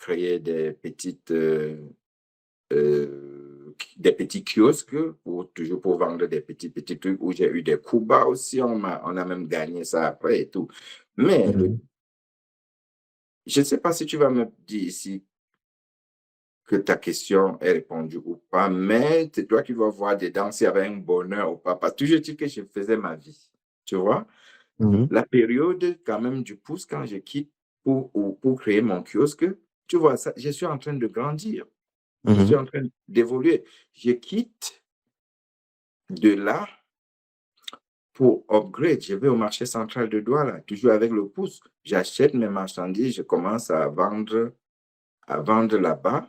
créé des petits kiosques toujours pour vendre des petits trucs où j'ai eu des coups bas aussi. On a même gagné ça après et tout. Mais Mhm. je ne sais pas si tu vas me dire ici que ta question est répondue ou pas, mais c'est toi qui vas voir dedans s'il y avait un bonheur ou pas. Parce que toujours dit que je faisais ma vie. Tu vois? Mhm. La période quand même du pouce, quand je quitte pour créer mon kiosque, tu vois, ça, je suis en train de grandir. Je suis Mhm. en train d'évoluer. Je quitte de là pour upgrade. Je vais au marché central de Douala, toujours avec le pouce. J'achète mes marchandises, je commence à vendre là-bas.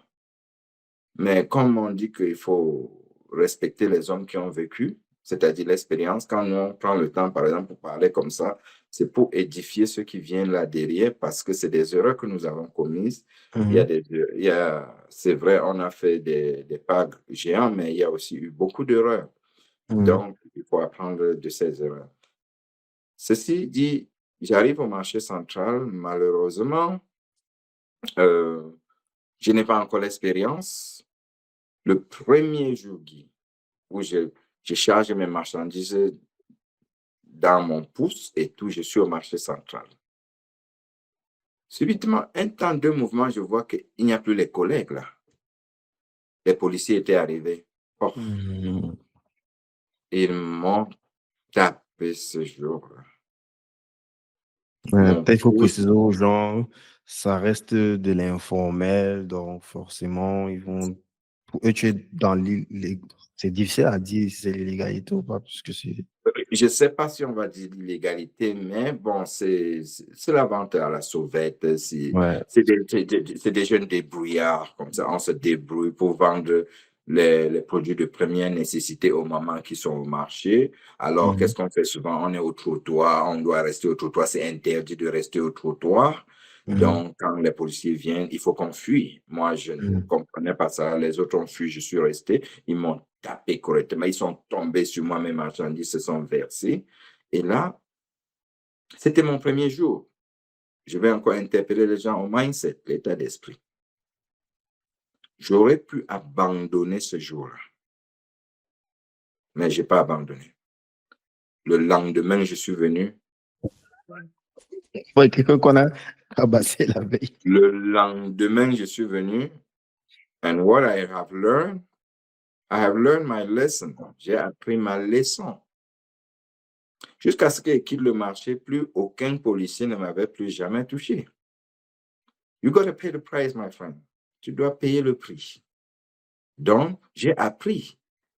Mais comme on dit qu'il faut respecter les hommes qui ont vécu, c'est-à-dire l'expérience, quand on prend le temps, par exemple, pour parler comme ça, c'est pour édifier ceux qui viennent là derrière parce que c'est des erreurs que nous avons commises. Mhm. C'est vrai, on a fait des pas géants, mais il y a aussi eu beaucoup d'erreurs. Mhm. Donc, il faut apprendre de ces erreurs. Ceci dit, j'arrive au marché central, malheureusement, euh, je n'ai pas encore l'expérience. Le premier jour, Guy, où je charge mes marchandises dans mon pouce et tout, je suis au marché central. Subitement, un temps, deux mouvements, je vois qu'il n'y a plus les collègues là. Les policiers étaient arrivés. Oh, Mhm. ils m'ont tapé ce jour-là. Mon Peut-être il faut pouce, préciser aux gens, ça reste de l'informel, donc forcément, ils vont. Pour eux, tu es dans c'est difficile à dire si c'est l'illégalité ou pas, puisque c'est. je ne sais pas si on va dire l'illégalité, mais bon, c'est la vente à la sauvette. Ouais. C'est des jeunes débrouillards, comme ça. On se débrouille pour vendre les produits de première nécessité au moment qu'ils sont au marché. Alors, Mhm. qu'est-ce qu'on fait souvent? On est au trottoir, on doit rester au trottoir. C'est interdit de rester au trottoir. Mhm. Donc, quand les policiers viennent, il faut qu'on fuit. Moi, je ne Mhm. comprenais pas ça. Les autres ont fui, je suis resté. Ils m'ont tapé correctement. Ils sont tombés sur moi, mes marchandises se sont versées. Et là, c'était mon premier jour. Je vais encore interpeller les gens au mindset, l'état d'esprit. J'aurais pu abandonner ce jour-là, mais je n'ai pas abandonné. Le lendemain, je suis venu. Ouais, quelqu'un qu'on a rabassé la veille. Le lendemain, je suis venu. And what I have learned my lesson. J'ai appris ma leçon. Jusqu'à ce qu'il quitte le marché, plus aucun policier ne m'avait plus jamais touché. You gotta pay the price, my friend. Tu dois payer le prix. Donc, j'ai appris.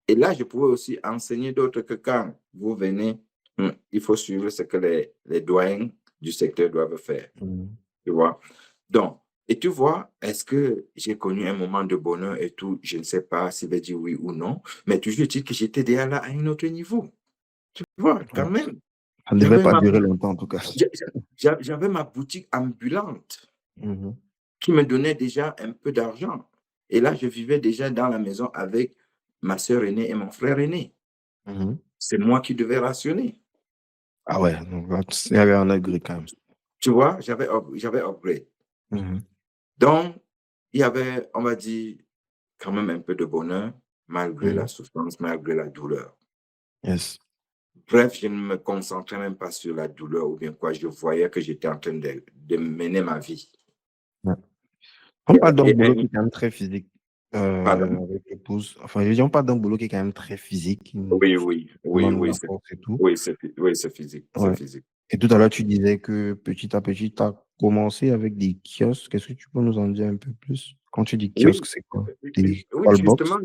Et là, je pouvais aussi enseigner d'autres que quand vous venez, il faut suivre ce que les doyens du secteur doivent faire. Mhm. Tu vois? Donc, et tu vois, est-ce que j'ai connu un moment de bonheur et tout? Je ne sais pas s'il va dire oui ou non, mais toujours dit que j'étais déjà là à un autre niveau. Tu vois, Ouais. quand même. Ça ne devait J'avais pas ma, durer longtemps, en tout cas. j'avais ma boutique ambulante Mhm. qui me donnait déjà un peu d'argent. Et là, je vivais déjà dans la maison avec ma sœur aînée et mon frère aîné. Mhm. C'est moi qui devais rationner. Ah ouais, donc là, il y avait un upgrade quand même. Tu vois, j'avais upgrade. Mhm. Donc, il y avait, on va dire, quand même un peu de bonheur, malgré la Mhm. souffrance, malgré la douleur. Yes. Bref, je ne me concentrais même pas sur la douleur ou bien quoi. Je voyais que j'étais en train de mener ma vie. Ouais. On parle d'un Et, boulot qui est quand même très physique pardon? avec le pouce. Enfin, je veux dire, on parle d'un boulot qui est quand même très physique, qui Oui, oui, oui, demande de oui, la force et tout. oui, c'est physique, c'est Ouais. physique. Et tout à l'heure, tu disais que petit à petit, tu as commencé avec des kiosques. Est-ce que tu peux nous en dire un peu plus? Quand tu dis Oui, kiosque, c'est quoi? Des oui, call box? justement,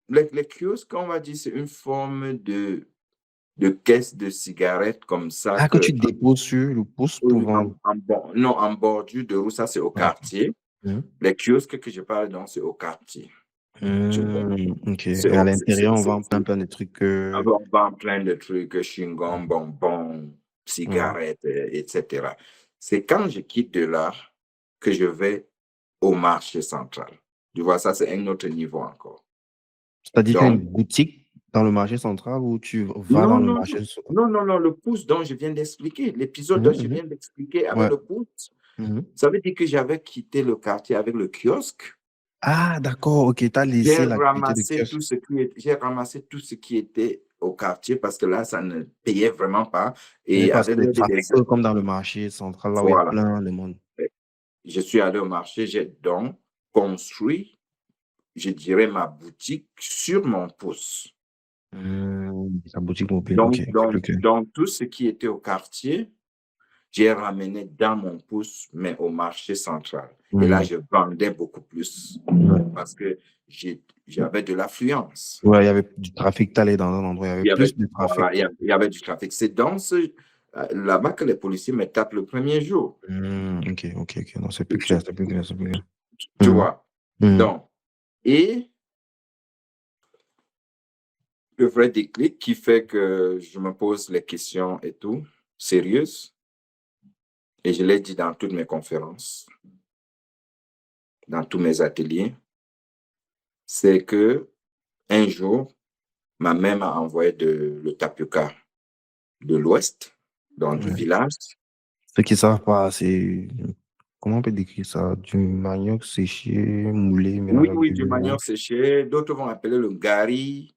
les kiosques, on va dire, c'est une forme de caisse de cigarettes comme ça Ah, que tu que, déposes sur le pouce pour oui, vendre. non, en bordure de route, ça c'est au Ah. quartier. Mhm. Les kiosques que je parle, donc, c'est au quartier. Tu vois, Ok. c'est Et à l'intérieur, on vend plein, plein de trucs. on vend plein de trucs, chewing-gum, bonbons, Mhm. cigarettes, etc. C'est quand je quitte de là que je vais au marché central. Tu vois, ça, c'est un autre niveau encore. C'est-à-dire, tu as une Donc, boutique dans le marché central où tu vas dans non, le non, marché. non, non, non, non, le pouce dont je viens d'expliquer, l'épisode Mhm, dont je mhm. viens d'expliquer avec Ouais. le pouce. Mmh. Ça veut dire que j'avais quitté le quartier avec le kiosque. Ah d'accord, OK, tu as laissé l'activité de kiosque. J'ai ramassé tout ce qui était au quartier parce que là, ça ne payait vraiment pas Il y avait et pas assez avec de l'aide des trafic, comme dans le marché central, là où il y a voilà. plein de monde. Je suis allé au marché, j'ai donc construit, je dirais, ma boutique sur mon pouce. La boutique mobile, OK, Donc c'est donc plus clair. donc tout ce qui était au quartier, j'ai ramené dans mon pouce, mais au marché central et là, Mmh. je vendais beaucoup plus Ouais. parce que j'avais de l'affluence. Ouais, il y avait du trafic, tu allais dans un endroit, il y avait Il y avait plus de trafic. voilà, il y avait du trafic. C'est dans là-bas que les policiers me tapent le premier jour. OK, OK, OK. Non, c'est plus Tu clair, c'est plus clair, c'est plus clair. tu Mmh. vois? Mmh. Donc et le vrai déclic qui fait que je me pose les questions et tout, sérieuses, et je l'ai dit dans toutes mes conférences, dans tous mes ateliers, c'est qu'un jour, ma mère m'a envoyé le tapioca de l'Ouest, donc du Ouais. village. Ceux qui savent pas, c'est comment on peut décrire ça? Du manioc séché, moulé, Oui, mélangé avec oui, de du l'eau. manioc séché, d'autres vont appeler le gari.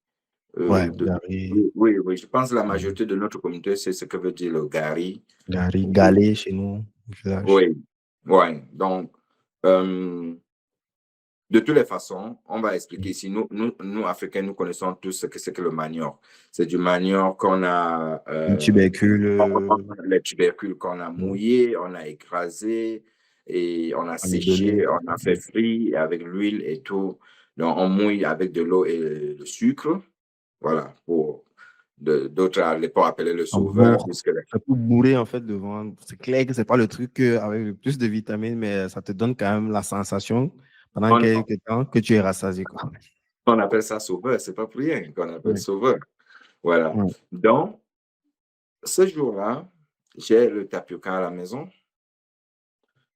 Ouais, De gari, oui, oui, oui, je pense que la mmh, majorité de notre communauté sait ce que veut dire le gari. gari, Oui, galé chez nous, au village. oui, ouais, donc de toutes les façons, on va expliquer ici. Nous, Africains, nous connaissons tous ce que c'est que le manioc. C'est du manioc qu'on a, Un tubercule, les tubercules qu'on a mmh, mouillés, on a écrasés et on a amidonné. séché, on a fait frire avec l'huile et tout. Donc, on mouille avec de l'eau et le sucre. Voilà, d'autres à l'époque appelaient le En sauveur, bourre. puisque Ça peut bourrer en fait devant. C'est clair que c'est pas le truc avec le plus de vitamines, mais ça te donne quand même la sensation pendant on, quelques temps que tu es rassasié, quoi. on appelle ça sauveur, c'est pas pour rien qu'on appelle Ouais. sauveur. Voilà. Ouais. Donc, ce jour-là, j'ai le tapioca à la maison.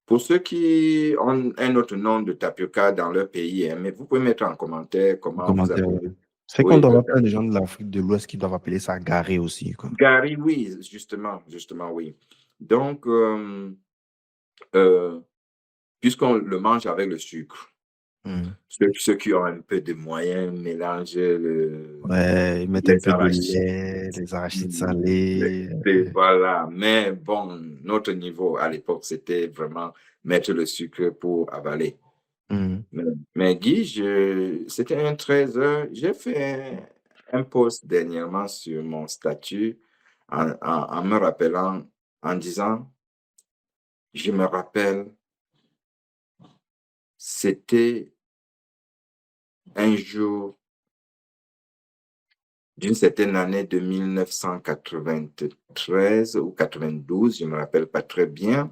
Pour ceux qui ont un autre nom de tapioca dans leur pays, hein, mais vous pouvez mettre en commentaire comment vous Commentaire, ouais. appelez. C'est qu'on Oui, doit le avoir plein de gens de l'Afrique de l'Ouest qui doivent appeler ça garé aussi, quoi. gari, oui, justement, oui. Donc, euh, puisqu'on le mange avec le sucre, Mmh. ceux qui ont un peu de moyens mélangent Ouais, ils mettent un les peu de arachides. lait, les arachides Mmh, salés. voilà, mais bon, notre niveau à l'époque, c'était vraiment mettre le sucre pour avaler. Mmh. Mais mais Guy, c'était un 13 heures. J'ai fait un post dernièrement sur mon statut en me rappelant, en disant: «Je me rappelle, c'était un jour d'une certaine année de 1993 ou 92, je me rappelle pas très bien.